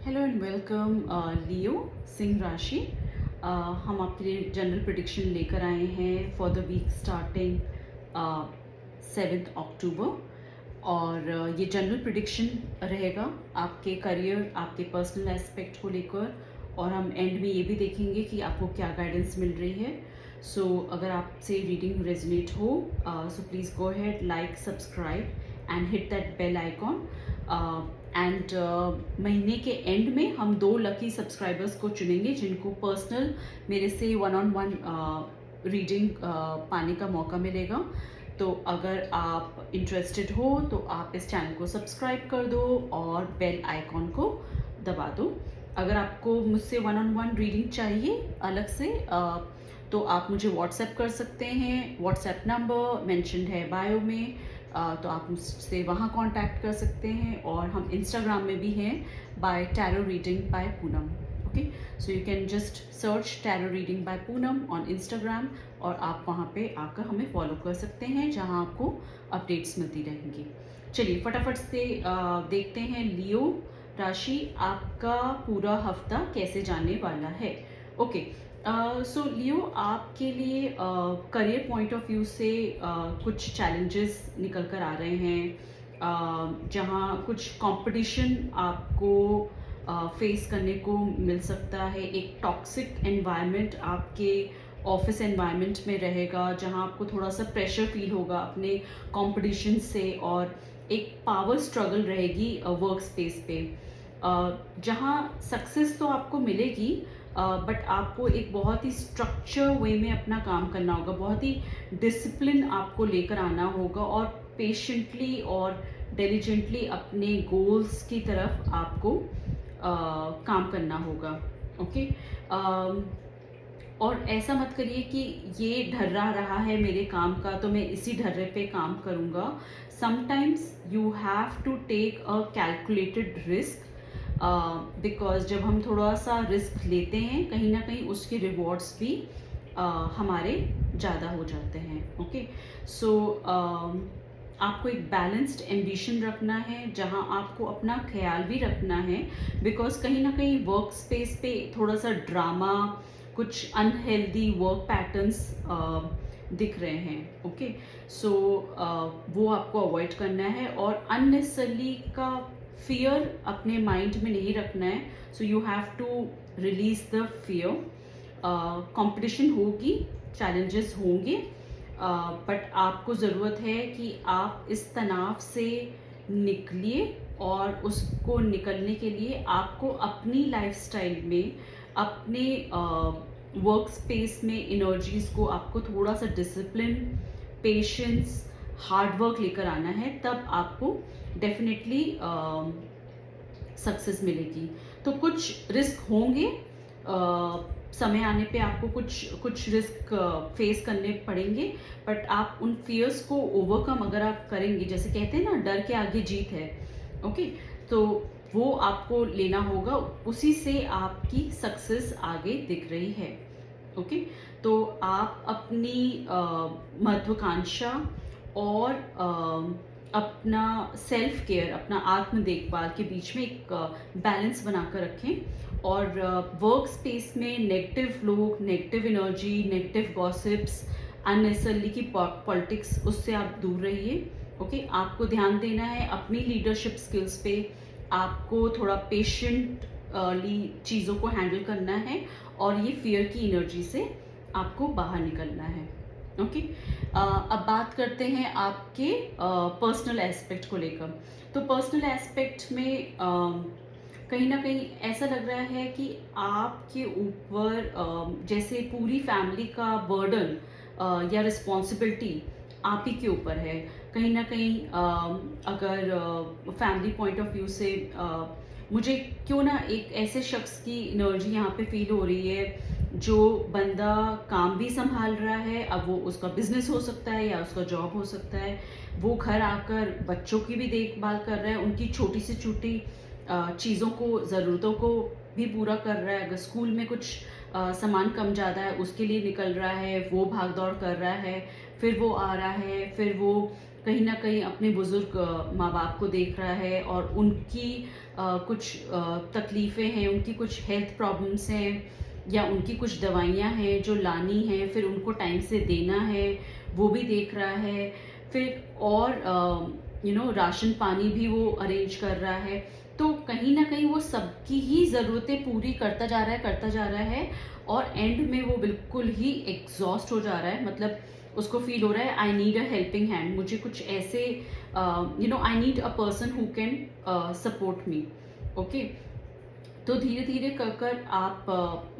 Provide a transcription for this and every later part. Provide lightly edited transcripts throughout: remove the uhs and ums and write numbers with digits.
Hello and welcome लियो सिंह राशि। हम आपके लिए जनरल प्रिडिक्शन लेकर आए हैं फॉर द वीक स्टार्टिंग 7 अक्टूबर। और ये जनरल प्रिडिक्शन रहेगा आपके करियर, आपके पर्सनल एस्पेक्ट को लेकर। और हम एंड में ये भी देखेंगे कि आपको क्या गाइडेंस मिल रही है। सो अगर आपसे रीडिंग रेजोनेट हो so please go ahead, like, subscribe and hit that bell icon. And महीने के एंड में हम 2 लकी सब्सक्राइबर्स को चुनेंगे जिनको पर्सनल मेरे से वन ऑन वन रीडिंग पाने का मौका मिलेगा। तो अगर आप इंटरेस्टेड हो तो आप इस चैनल को सब्सक्राइब कर दो और बेल आइकॉन को दबा दो। अगर आपको मुझसे वन ऑन वन रीडिंग चाहिए अलग से तो आप मुझे व्हाट्सएप कर सकते हैं। व्हाट्सएप नंबर मेंशन्ड है बायो में, तो आप मुझसे वहाँ कांटेक्ट कर सकते हैं। और हम इंस्टाग्राम में भी हैं by tarot reading by Poonam. Okay, so you can just search tarot reading by Poonam on Instagram और आप वहाँ पे आकर हमें फॉलो कर सकते हैं जहाँ आपको अपडेट्स मिलती रहेंगी। चलिए फटाफट से देखते हैं लियो राशि आपका पूरा हफ्ता कैसे जाने वाला है। ओके, सो लियो आपके लिए करियर पॉइंट ऑफ व्यू से कुछ चैलेंजेस निकल कर आ रहे हैं, जहाँ कुछ कंपटीशन आपको फेस करने को मिल सकता है। एक टॉक्सिक एनवायरनमेंट आपके ऑफिस एनवायरनमेंट में रहेगा जहाँ आपको थोड़ा सा प्रेशर फील होगा अपने कंपटीशन से, और एक पावर स्ट्रगल रहेगी वर्क स्पेस पे, जहाँ सक्सेस तो आपको मिलेगी बट आपको एक बहुत ही स्ट्रक्चर वे में अपना काम करना होगा, बहुत ही डिसिप्लिन आपको लेकर आना होगा और पेशेंटली और डिलीजेंटली अपने गोल्स की तरफ आपको काम करना होगा। ओके, और ऐसा मत करिए कि ये ढर्रा रहा है मेरे काम का तो मैं इसी ढर्रे पे काम करूँगा। Sometimes you have to take a calculated risk, because जब हम थोड़ा सा रिस्क लेते हैं कहीं ना कहीं उसके रिवॉर्ड्स भी हमारे ज़्यादा हो जाते हैं। ओके, सो आपको एक बैलेंस्ड एम्बिशन रखना है जहां आपको अपना ख्याल भी रखना है, बिकॉज कहीं ना कहीं वर्क स्पेस पे थोड़ा सा ड्रामा, कुछ अनहेल्दी वर्क पैटर्न्स दिख रहे हैं। ओके, सो वो आपको अवॉइड करना है और अननेसेसरली का फियर अपने माइंड में नहीं रखना है। So you have to release the fear. Competition होगी, चैलेंजेस होंगे, बट आपको ज़रूरत है कि आप इस तनाव से निकलिए और उसको निकलने के लिए आपको अपनी लाइफस्टाइल में, अपने वर्क स्पेस में एनर्जीज को आपको थोड़ा सा डिसिप्लिन, पेशेंस, हार्ड वर्क लेकर आना है, तब आपको डेफिनेटली सक्सेस मिलेगी। तो कुछ रिस्क होंगे, समय आने पे आपको कुछ रिस्क फेस करने पड़ेंगे, बट आप उन फियर्स को ओवरकम अगर आप करेंगे, जैसे कहते हैं ना डर के आगे जीत है। ओके, तो वो आपको लेना होगा, उसी से आपकी सक्सेस आगे दिख रही है। ओके, तो आप अपनी महत्वाकांक्षा और अपना सेल्फ केयर, अपना आत्म देखभाल के बीच में एक बैलेंस बनाकर रखें। और वर्क स्पेस में नेगेटिव लोग, negative energy, negative gossips, unnecessarily की पॉलिटिक्स, उससे आप दूर रहिए। ओके, आपको ध्यान देना है अपनी लीडरशिप स्किल्स पे, आपको थोड़ा पेशेंटली चीज़ों को हैंडल करना है और ये फियर की एनर्जी से आपको बाहर निकलना है। ओके, अब बात करते हैं आपके पर्सनल एस्पेक्ट को लेकर। तो पर्सनल एस्पेक्ट में कहीं ना कहीं ऐसा लग रहा है कि आपके ऊपर जैसे पूरी फैमिली का बर्डन या रिस्पॉन्सिबिलिटी आप ही के ऊपर है। कहीं ना कहीं अगर फैमिली पॉइंट ऑफ व्यू से मुझे क्यों ना एक ऐसे शख्स की एनर्जी यहाँ पे फील हो रही है जो बंदा काम भी संभाल रहा है। अब वो उसका बिजनेस हो सकता है या उसका जॉब हो सकता है, वो घर आकर बच्चों की भी देखभाल कर रहा है, उनकी छोटी से छोटी चीज़ों को, ज़रूरतों को भी पूरा कर रहा है। अगर स्कूल में कुछ सामान कम ज़्यादा है उसके लिए निकल रहा है, वो भाग दौड़ कर रहा है, फिर वो आ रहा है, फिर वो कहीं ना कहीं अपने बुज़ुर्ग माँ बाप को देख रहा है और उनकी कुछ तकलीफ़ें हैं, उनकी कुछ हेल्थ प्रॉब्लम्स हैं या उनकी कुछ दवाइयाँ हैं जो लानी हैं, फिर उनको टाइम से देना है, वो भी देख रहा है। फिर और राशन पानी भी वो अरेंज कर रहा है। तो कहीं ना कहीं वो सबकी ही ज़रूरतें पूरी करता जा रहा है और एंड में वो बिल्कुल ही एग्जॉस्ट हो जा रहा है। मतलब उसको फील हो रहा है I need a helping hand, मुझे कुछ ऐसे I need a person who can support me. Okay, तो धीरे धीरे कर कर आप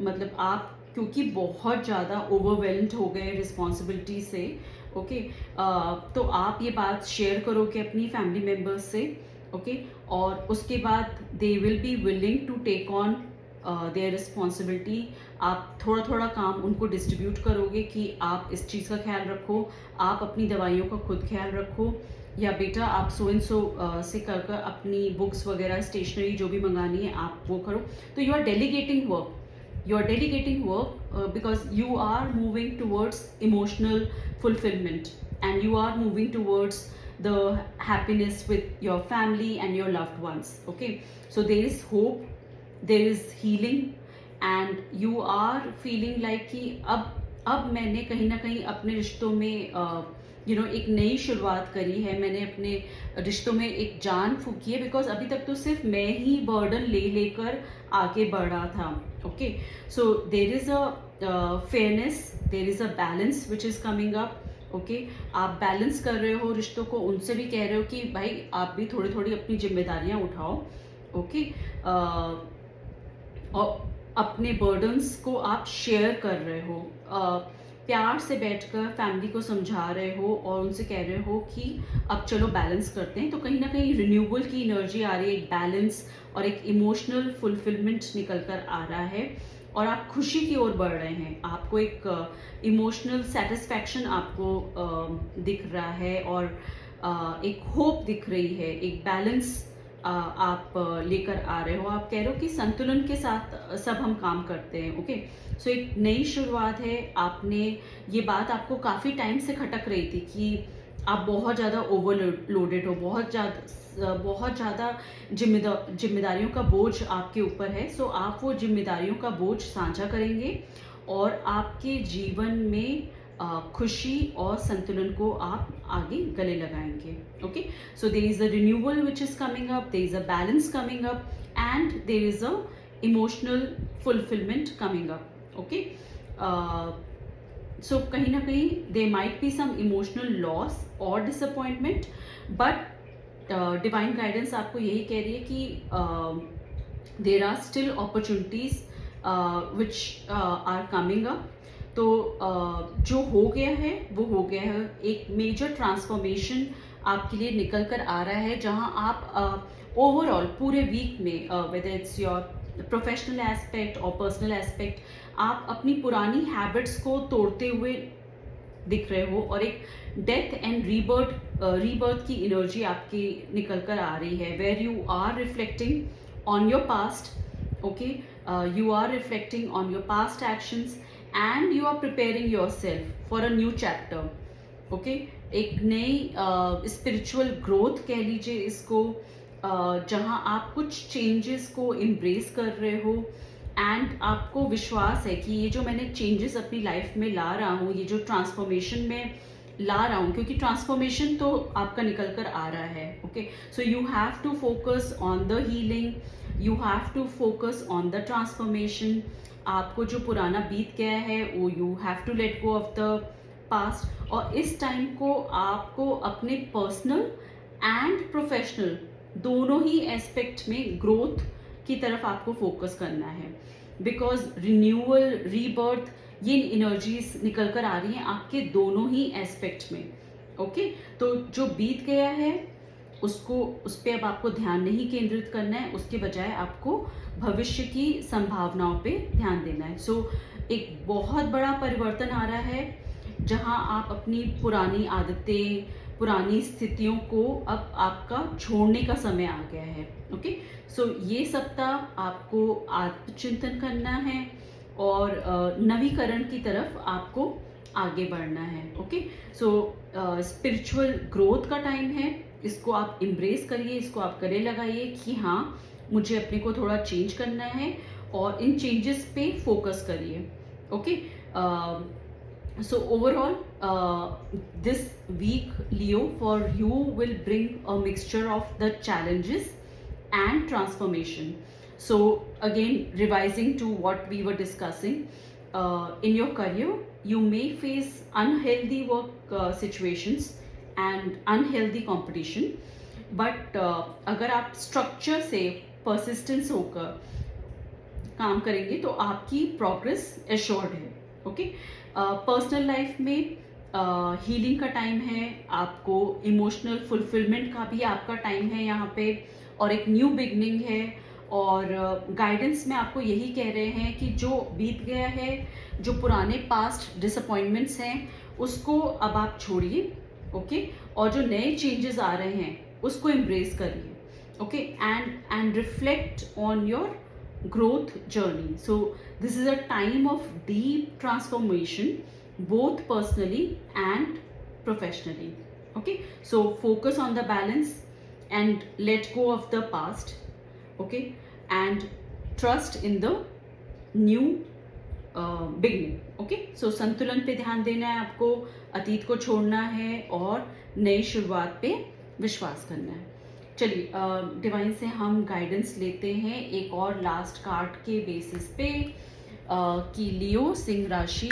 मतलब आप क्योंकि बहुत ज़्यादा ओवरवेल्म्ड हो गए रिस्पॉन्सिबिलिटी से। ओके, तो आप ये बात शेयर करोगे अपनी फैमिली मेम्बर्स से। ओके, और उसके बाद they will be willing to take on their responsibility. आप थोड़ा थोड़ा काम उनको डिस्ट्रीब्यूट करोगे कि आप इस चीज़ का ख्याल रखो, आप अपनी दवाइयों का खुद ख्याल रखो, या बेटा आप सो एंड सो से कर कर अपनी बुक्स वगैरह स्टेशनरी जो भी मंगानी है आप वो करो। तो you are delegating work, because you are moving towards emotional fulfillment and you are moving towards the happiness with your family and your loved ones. Okay, so there is hope, there is healing, and you are feeling like कि अब मैंने कहीं ना कहीं अपने रिश्तों में एक नई शुरुआत करी है, मैंने अपने रिश्तों में एक जान फूकी है। बिकॉज अभी तक तो सिर्फ मैं ही बर्डन ले लेकर आगे बढ़ा था। Okay, so there is a fairness, there is a balance which is coming up. Okay, आप बैलेंस कर रहे हो रिश्तों को, उनसे भी कह रहे हो कि भाई आप भी थोड़ी थोड़ी अपनी जिम्मेदारियां उठाओ। ओके, और अपने बर्डन्स को आप शेयर कर रहे हो, प्यार से बैठकर फैमिली को समझा रहे हो और उनसे कह रहे हो कि अब चलो बैलेंस करते हैं। तो कहीं ना कहीं रिन्यूएबल की एनर्जी आ रही है, एक बैलेंस और एक इमोशनल फुलफिलमेंट निकल कर आ रहा है और आप खुशी की ओर बढ़ रहे हैं। आपको एक इमोशनल सेटिस्फैक्शन आपको दिख रहा है और एक होप दिख रही है, एक बैलेंस आप लेकर आ रहे हो। आप कह रहे हो कि संतुलन के साथ सब हम काम करते हैं। ओके, सो एक नई शुरुआत है। आपने ये बात आपको काफ़ी टाइम से खटक रही थी कि आप बहुत ज़्यादा ओवरलोडेड हो, बहुत ज़्यादा जिम्मेदारियों का बोझ आपके ऊपर है। सो आप वो जिम्मेदारियों का बोझ साझा करेंगे और आपके जीवन में खुशी और संतुलन को आप आगे गले लगाएंगे। Okay, so there is a renewal which is coming up, there is a balance coming up and there is a emotional fulfilment coming up. Okay, so कहीं ना कहीं there might be some emotional loss और disappointment, but divine guidance आपको यही कह रही है कि there are still opportunities which are coming up. तो जो हो गया है वो हो गया है। एक मेजर ट्रांसफॉर्मेशन आपके लिए निकल कर आ रहा है, जहां आप ओवरऑल पूरे वीक में whether it's your professional aspect और पर्सनल एस्पेक्ट, आप अपनी पुरानी हैबिट्स को तोड़ते हुए दिख रहे हो और एक डेथ एंड रीबर्थ की एनर्जी आपकी निकल कर आ रही है, where you are reflecting on your past. Okay, you are reflecting on your past actions and you are preparing yourself for a new chapter. Okay, एक नई स्पिरिचुअल ग्रोथ कह लीजिए इसको, जहां आप कुछ चेंजेस को embrace कर रहे हो एंड आपको विश्वास है कि ये जो मैंने चेंजेस अपनी लाइफ में ला रहा हूँ, ये जो ट्रांसफॉर्मेशन में ला रहा हूँ, क्योंकि ट्रांसफॉर्मेशन तो आपका निकल कर आ रहा है। Okay, so you have to focus on the healing, you have to focus on the transformation. आपको जो पुराना बीत गया है वो you have to let go of the past, और इस टाइम को आपको अपने पर्सनल एंड प्रोफेशनल दोनों ही एस्पेक्ट में ग्रोथ की तरफ आपको फोकस करना है। बिकॉज रिन्यूअल, रीबर्थ, ये एनर्जीज निकल कर आ रही हैं आपके दोनों ही एस्पेक्ट में। ओके, तो जो बीत गया है उसको, उस पर अब आपको ध्यान नहीं केंद्रित करना है, उसके बजाय आपको भविष्य की संभावनाओं पे ध्यान देना है। सो एक बहुत बड़ा परिवर्तन आ रहा है, जहां आप अपनी पुरानी आदतें, पुरानी स्थितियों को अब आपका छोड़ने का समय आ गया है। ओके, सो ये सप्ताह आपको आत्मचिंतन करना है और नवीकरण की तरफ आपको आगे बढ़ना है। ओके, सो स्पिरिचुअल ग्रोथ का टाइम है, इसको आप एम्ब्रेस करिए, इसको आप गले लगाइए कि हाँ मुझे अपने को थोड़ा चेंज करना है और इन चेंजेस पे फोकस करिए। Okay, so overall this week Leo for you will bring a mixture of the challenges and transformation. So again, revising to what we were discussing, in your career you may face unhealthy work situations and unhealthy competition, but अगर आप structure से persistence होकर काम करेंगे तो आपकी progress assured है। Okay, personal life में हीलिंग का टाइम है, आपको इमोशनल फुलफिलमेंट का भी आपका टाइम है यहाँ पे, और एक न्यू बिगनिंग है। और गाइडेंस में आपको यही कह रहे हैं कि जो बीत गया है, जो पुराने पास्ट डिसअपॉइंटमेंट्स हैं, उसको अब आप छोड़िए। ओके, और जो नए चेंजेस आ रहे हैं उसको एम्ब्रेस करिए। Okay, and reflect on your growth journey. So this is a time of deep transformation, both personally and professionally. Okay, so focus on the balance and let go of the past. Okay, and trust in the new beginning. Okay, so संतुलन पे ध्यान देना है आपको, अतीत को छोड़ना है और नई शुरुआत पे विश्वास करना है। चलिए, डिवाइन से हम गाइडेंस लेते हैं एक और लास्ट कार्ड के बेसिस पे कि लियो सिंह राशि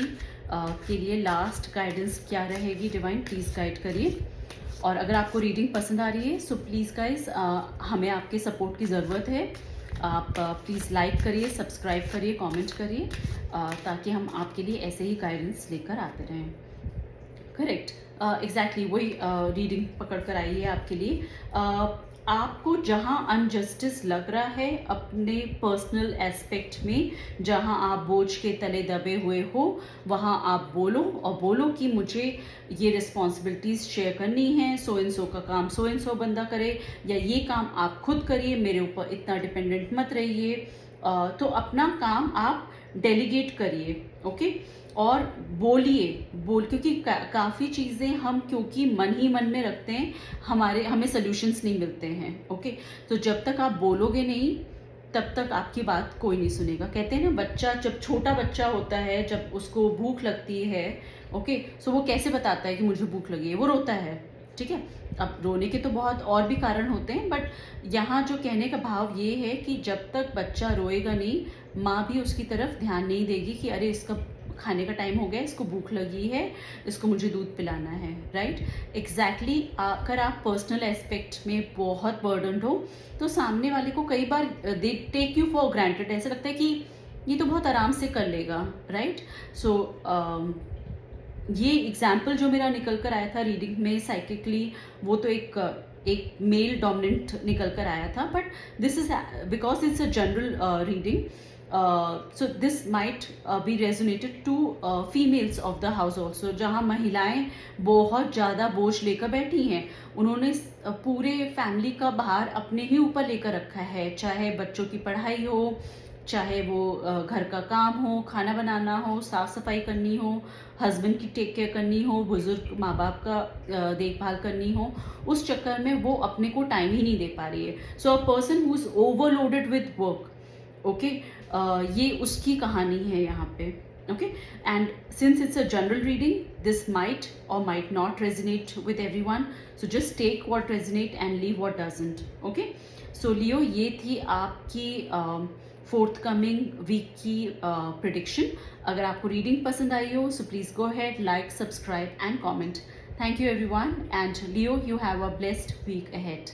के लिए लास्ट गाइडेंस क्या रहेगी। डिवाइन प्लीज़ गाइड करिए। और अगर आपको रीडिंग पसंद आ रही है सो प्लीज़ गाइस, हमें आपके सपोर्ट की ज़रूरत है। आप प्लीज़ लाइक करिए, सब्सक्राइब करिए, कमेंट करिए, ताकि हम आपके लिए ऐसे ही गाइडेंस लेकर आते रहें। करेक्ट, एग्जैक्टली वही रीडिंग पकड़ कर आई है आपके लिए। आपको जहाँ अनजस्टिस लग रहा है अपने पर्सनल एस्पेक्ट में, जहाँ आप बोझ के तले दबे हुए हो, वहाँ आप बोलो, और बोलो कि मुझे ये रिस्पॉन्सिबिलिटीज़ शेयर करनी है, सो एंड सो का काम सो एंड सो बंदा करे, या ये काम आप खुद करिए, मेरे ऊपर इतना डिपेंडेंट मत रहिए। तो अपना काम आप डेलीगेट करिए। ओके, और बोल क्योंकि काफ़ी चीज़ें हम क्योंकि मन ही मन में रखते हैं, हमें सॉल्यूशंस नहीं मिलते हैं। ओके, तो जब तक आप बोलोगे नहीं तब तक आपकी बात कोई नहीं सुनेगा। कहते हैं ना, बच्चा जब छोटा बच्चा होता है, जब उसको भूख लगती है, ओके, सो वो कैसे बताता है कि मुझे भूख लगी है? वो रोता है। ठीक है, अब रोने के तो बहुत और भी कारण होते हैं, बट यहाँ जो कहने का भाव ये है कि जब तक बच्चा रोएगा नहीं, माँ भी उसकी तरफ ध्यान नहीं देगी कि अरे इसका खाने का टाइम हो गया, इसको भूख लगी है, इसको मुझे दूध पिलाना है। Right, exactly. अगर आप पर्सनल एस्पेक्ट में बहुत बर्डनड हो तो सामने वाले को कई बार they take you for granted, ऐसा लगता है कि ये तो बहुत आराम से कर लेगा। राइट, सो ये एग्जाम्पल जो मेरा निकल कर आया था रीडिंग में साइकिकली, वो तो एक मेल डोमिनेंट निकल कर आया था, but this is because it's a general reading, so this might be resonated to females of the house also, जहाँ महिलाएं बहुत ज़्यादा बोझ लेकर बैठी हैं, उन्होंने पूरे फैमिली का भार अपने ही ऊपर लेकर रखा है, चाहे बच्चों की पढ़ाई हो, चाहे वो घर का काम हो, खाना बनाना हो, साफ सफाई करनी हो, हस्बैंड की टेक केयर करनी हो, बुजुर्ग माँ बाप का देखभाल करनी हो, उस चक्कर में वो अपने को टाइम ही नहीं दे पा रही है। So a person who is overloaded with work, okay, ये उसकी कहानी है यहाँ पे। Okay, and since it's a general reading, this might और might not resonate with everyone, so just take what resonate and leave what doesn't. Okay, so Leo, ये थी आपकी फोर्थ कमिंग वीक की प्रिडिक्शन। अगर आपको रीडिंग पसंद आई हो so please go ahead, like, subscribe and comment. Thank you everyone, and Leo, you have a blessed week ahead.